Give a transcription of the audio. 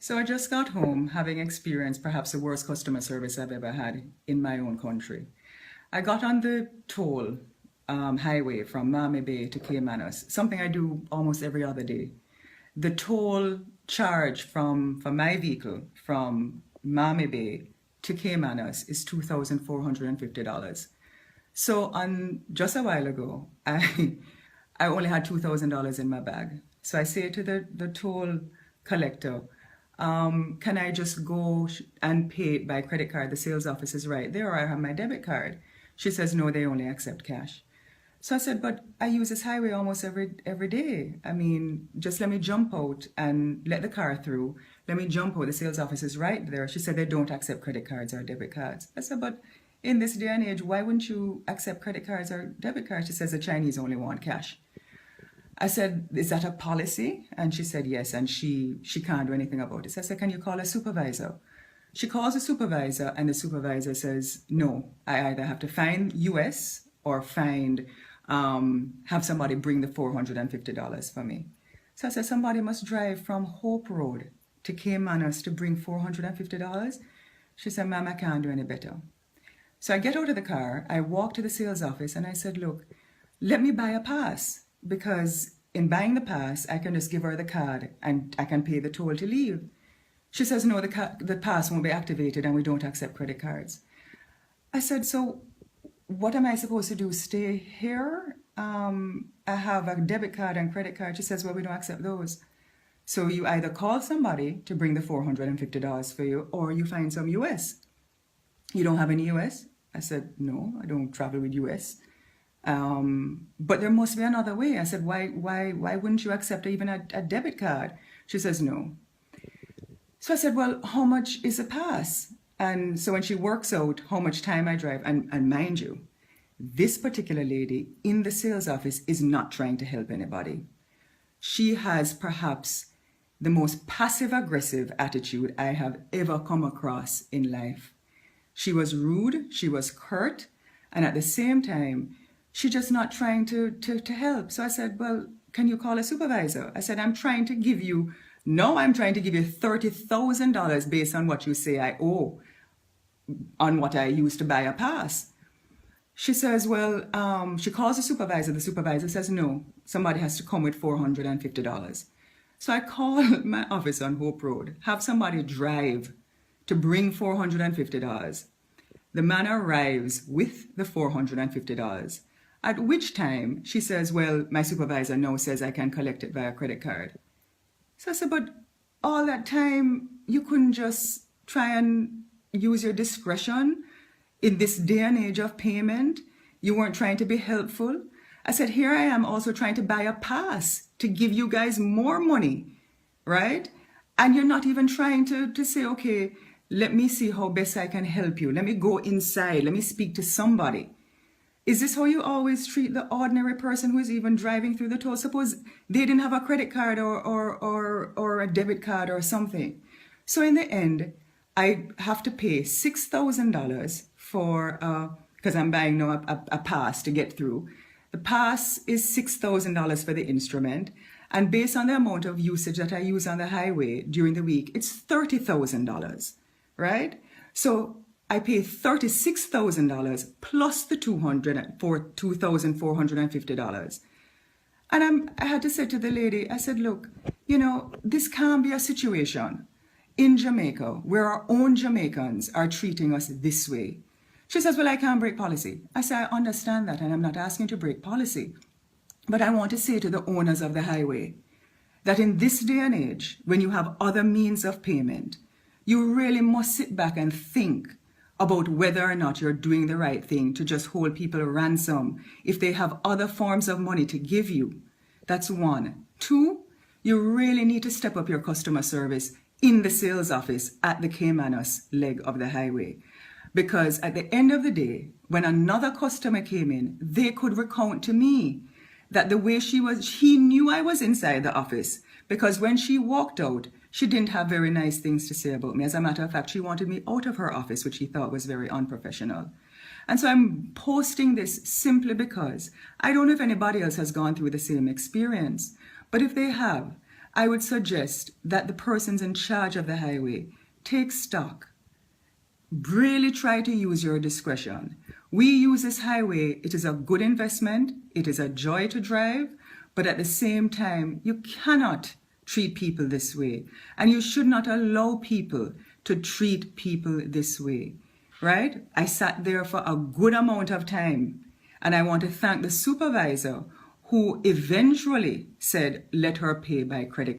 So I just got home having experienced perhaps the worst customer service I've ever had in my own country. I got on the toll highway from Miami Bay to Caymanas, something I do almost every other day. The toll charge for my vehicle from Miami Bay to Caymanas is $2,450. So on just a while ago, I only had $2,000 in my bag. So I say to the toll collector, can I just go and pay it by credit card? The sales office is right there, or I have my debit card. She says, no, they only accept cash. So I said, but I use this highway almost every day. I mean, just let me jump out and let the car through. Let me jump out. The sales office is right there. She said they don't accept credit cards or debit cards. I said, but in this day and age, why wouldn't you accept credit cards or debit cards? She says the Chinese only want cash. I said, is that a policy? And she said, yes, and she can't do anything about it. So I said, can you call a supervisor? She calls a supervisor, and the supervisor says, no, I either have to find US or have somebody bring the $450 for me. So I said, somebody must drive from Hope Road to Caymanas to bring $450. She said, ma'am, I can't do any better. So I get out of the car, I walk to the sales office, and I said, look, let me buy a pass, because in buying the pass, I can just give her the card and I can pay the toll to leave. She says, no, the pass won't be activated and we don't accept credit cards. I said, so what am I supposed to do? Stay here? I have a debit card and credit card. She says, well, we don't accept those. So you either call somebody to bring the $450 for you, or you find some US. You don't have any US? I said, no, I don't travel with US. But there must be another way. I said, why wouldn't you accept even a debit card? She says, no. So I said, well, how much is a pass? And so when she works out how much time I drive, and mind you, this particular lady in the sales office is not trying to help anybody. She has perhaps the most passive-aggressive attitude I have ever come across in life. She was rude, she was curt, and at the same time, she's just not trying to help. So I said, well, can you call a supervisor? I said, I'm trying to give you $30,000 based on what you say I owe on what I used to buy a pass. She says, well, she calls the supervisor says, no, somebody has to come with $450. So I call my office on Hope Road, have somebody drive to bring $450. The man arrives with the $450, at which time she says, well, my supervisor now says I can collect it via credit card. So I said, but all that time, you couldn't just try and use your discretion in this day and age of payment? You weren't trying to be helpful? I said, here I am also trying to buy a pass to give you guys more money, right? And you're not even trying to say, okay, let me see how best I can help you. Let me go inside. Let me speak to somebody. Is this how you always treat the ordinary person who is even driving through the toll? Suppose they didn't have a credit card or a debit card or something. So in the end, I have to pay $6,000 for, because I'm buying now a pass to get through. The pass is $6,000 for the instrument. And based on the amount of usage that I use on the highway during the week, it's $30,000, right? So I pay $36,000 plus the $2,450. And I had to say to the lady, I said, look, this can't be a situation in Jamaica where our own Jamaicans are treating us this way. She says, well, I can't break policy. I say, I understand that, and I'm not asking you to break policy. But I want to say to the owners of the highway that in this day and age, when you have other means of payment, you really must sit back and think about whether or not you're doing the right thing to just hold people ransom if they have other forms of money to give you. That's one. Two, you really need to step up your customer service in the sales office at the Caymanas leg of the highway. Because at the end of the day, when another customer came in, they could recount to me that the way she knew I was inside the office, because when she walked out, she didn't have very nice things to say about me. As a matter of fact, she wanted me out of her office, which she thought was very unprofessional. And so I'm posting this simply because I don't know if anybody else has gone through the same experience, but if they have, I would suggest that the persons in charge of the highway take stock. Really try to use your discretion. We use this highway. It is a good investment. It is a joy to drive. But at the same time, you cannot treat people this way. And you should not allow people to treat people this way. Right? I sat there for a good amount of time. And I want to thank the supervisor who eventually said, let her pay by credit